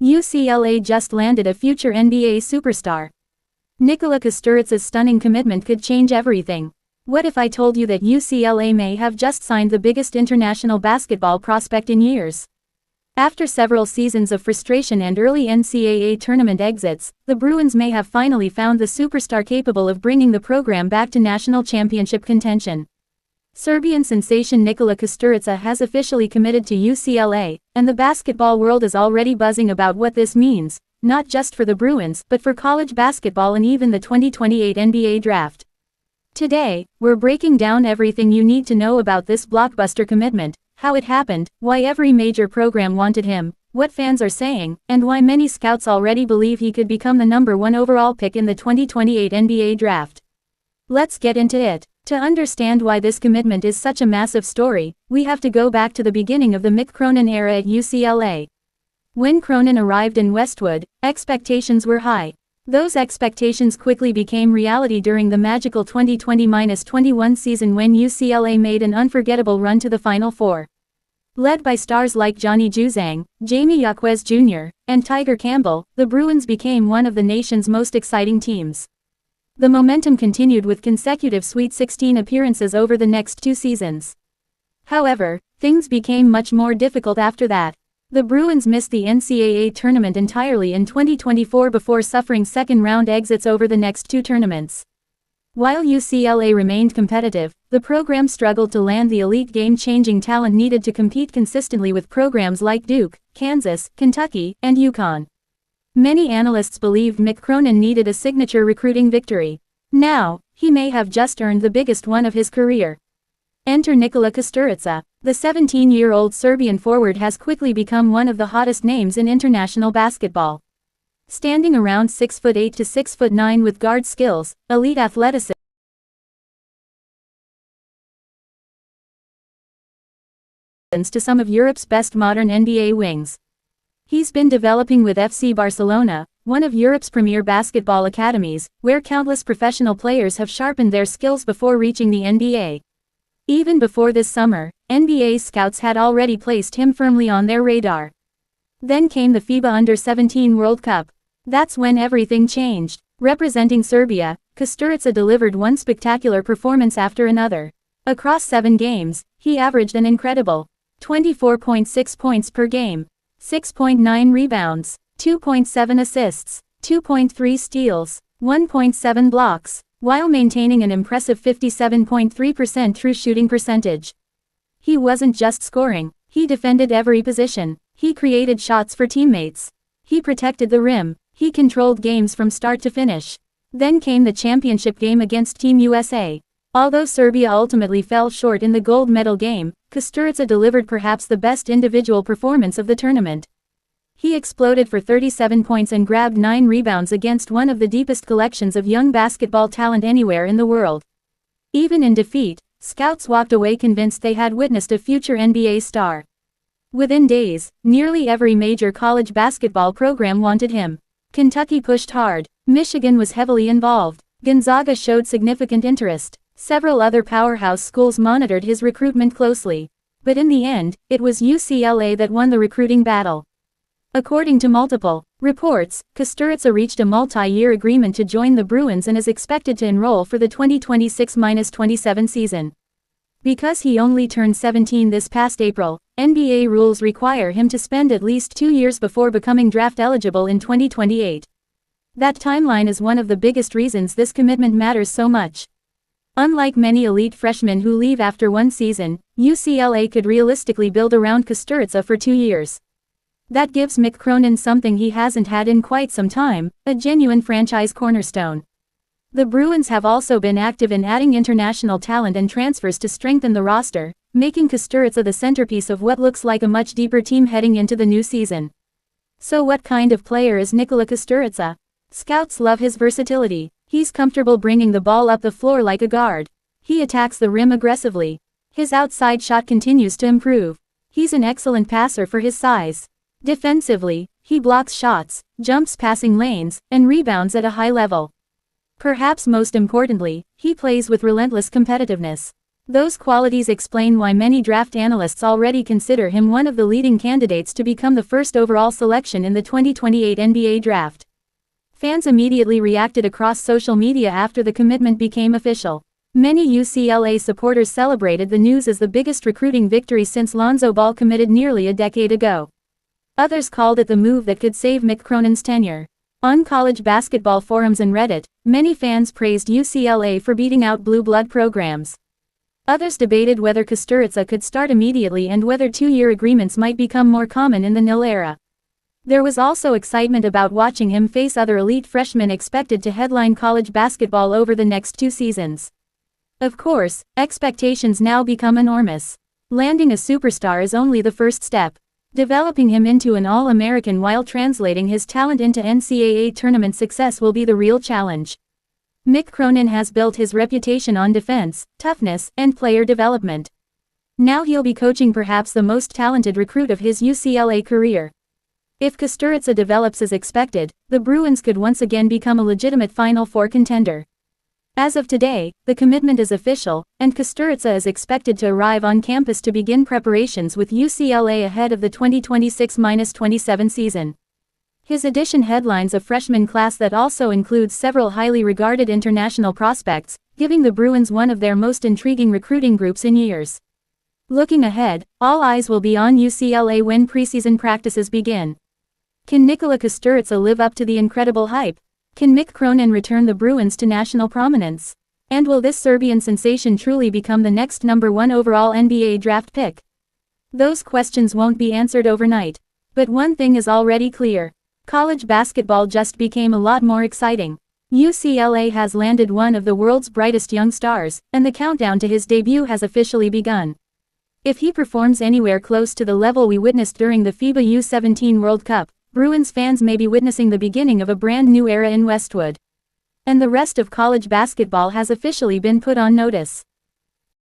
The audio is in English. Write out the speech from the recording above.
UCLA just landed a future NBA superstar. Nikola Kusturica's stunning commitment could change everything. What if I told you that UCLA may have just signed the biggest international basketball prospect in years? After several seasons of frustration and early NCAA tournament exits, the Bruins may have finally found the superstar capable of bringing the program back to national championship contention. Serbian sensation Nikola Kusturica has officially committed to UCLA, and the basketball world is already buzzing about what this means, not just for the Bruins but for college basketball and even the 2028 NBA draft. Today, we're breaking down everything you need to know about this blockbuster commitment, how it happened, why every major program wanted him, what fans are saying, and why many scouts already believe he could become the #1 overall pick in the 2028 NBA draft. Let's get into it. To understand why this commitment is such a massive story, we have to go back to the beginning of the Mick Cronin era at UCLA. When Cronin arrived in Westwood, expectations were high. Those expectations quickly became reality during the magical 2020-21 season when UCLA made an unforgettable run to the Final Four. Led by stars like Johnny Juzang, Jamie Jaquez Jr., and Tiger Campbell, the Bruins became one of the nation's most exciting teams. The momentum continued with consecutive Sweet 16 appearances over the next 2 seasons. However, things became much more difficult after that. The Bruins missed the NCAA tournament entirely in 2024 before suffering second-round exits over the next 2 tournaments. While UCLA remained competitive, the program struggled to land the elite game-changing talent needed to compete consistently with programs like Duke, Kansas, Kentucky, and UConn. Many analysts believed Mick Cronin needed a signature recruiting victory. Now, he may have just earned the biggest one of his career. Enter Nikola Kusturica. The 17-year-old Serbian forward has quickly become one of the hottest names in international basketball. Standing around 6'8" to 6'9" with guard skills, elite athleticism, to some of Europe's best modern NBA wings. He's been developing with FC Barcelona, one of Europe's premier basketball academies, where countless professional players have sharpened their skills before reaching the NBA. Even before this summer, NBA scouts had already placed him firmly on their radar. Then came the FIBA Under-17 World Cup. That's when everything changed. Representing Serbia, Kusturica delivered one spectacular performance after another. Across 7 games, he averaged an incredible 24.6 points per game, 6.9 rebounds, 2.7 assists, 2.3 steals, 1.7 blocks, while maintaining an impressive 57.3% true shooting percentage. He wasn't just scoring, he defended every position, he created shots for teammates, he protected the rim, he controlled games from start to finish. Then came the championship game against Team USA. Although Serbia ultimately fell short in the gold medal game, Kusturica delivered perhaps the best individual performance of the tournament. He exploded for 37 points and grabbed 9 rebounds against one of the deepest collections of young basketball talent anywhere in the world. Even in defeat, scouts walked away convinced they had witnessed a future NBA star. Within days, nearly every major college basketball program wanted him. Kentucky pushed hard, Michigan was heavily involved, Gonzaga showed significant interest. Several other powerhouse schools monitored his recruitment closely. But in the end, it was UCLA that won the recruiting battle. According to multiple reports, Kusturica reached a multi-year agreement to join the Bruins and is expected to enroll for the 2026-27 season. Because he only turned 17 this past April, NBA rules require him to spend at least 2 years before becoming draft eligible in 2028. That timeline is one of the biggest reasons this commitment matters so much. Unlike many elite freshmen who leave after 1 season, UCLA could realistically build around Kusturica for 2 years. That gives Mick Cronin something he hasn't had in quite some time, a genuine franchise cornerstone. The Bruins have also been active in adding international talent and transfers to strengthen the roster, making Kusturica the centerpiece of what looks like a much deeper team heading into the new season. So what kind of player is Nikola Kusturica? Scouts love his versatility. He's comfortable bringing the ball up the floor like a guard. He attacks the rim aggressively. His outside shot continues to improve. He's an excellent passer for his size. Defensively, he blocks shots, jumps passing lanes, and rebounds at a high level. Perhaps most importantly, he plays with relentless competitiveness. Those qualities explain why many draft analysts already consider him one of the leading candidates to become the first overall selection in the 2028 NBA draft. Fans immediately reacted across social media after the commitment became official. Many UCLA supporters celebrated the news as the biggest recruiting victory since Lonzo Ball committed nearly a decade ago. Others called it the move that could save Mick Cronin's tenure. On college basketball forums and Reddit, many fans praised UCLA for beating out blue blood programs. Others debated whether Kusturica could start immediately and whether two-year agreements might become more common in the NIL era. There was also excitement about watching him face other elite freshmen expected to headline college basketball over the next 2 seasons. Of course, expectations now become enormous. Landing a superstar is only the first step. Developing him into an All-American while translating his talent into NCAA tournament success will be the real challenge. Mick Cronin has built his reputation on defense, toughness, and player development. Now he'll be coaching perhaps the most talented recruit of his UCLA career. If Kusturica develops as expected, the Bruins could once again become a legitimate Final Four contender. As of today, the commitment is official, and Kusturica is expected to arrive on campus to begin preparations with UCLA ahead of the 2026-27 season. His addition headlines a freshman class that also includes several highly regarded international prospects, giving the Bruins one of their most intriguing recruiting groups in years. Looking ahead, all eyes will be on UCLA when preseason practices begin. Can Nikola Kusturica live up to the incredible hype? Can Mick Cronin return the Bruins to national prominence? And will this Serbian sensation truly become the next #1 overall NBA draft pick? Those questions won't be answered overnight. But one thing is already clear. College basketball just became a lot more exciting. UCLA has landed one of the world's brightest young stars, and the countdown to his debut has officially begun. If he performs anywhere close to the level we witnessed during the FIBA U17 World Cup, Bruins fans may be witnessing the beginning of a brand new era in Westwood. And the rest of college basketball has officially been put on notice.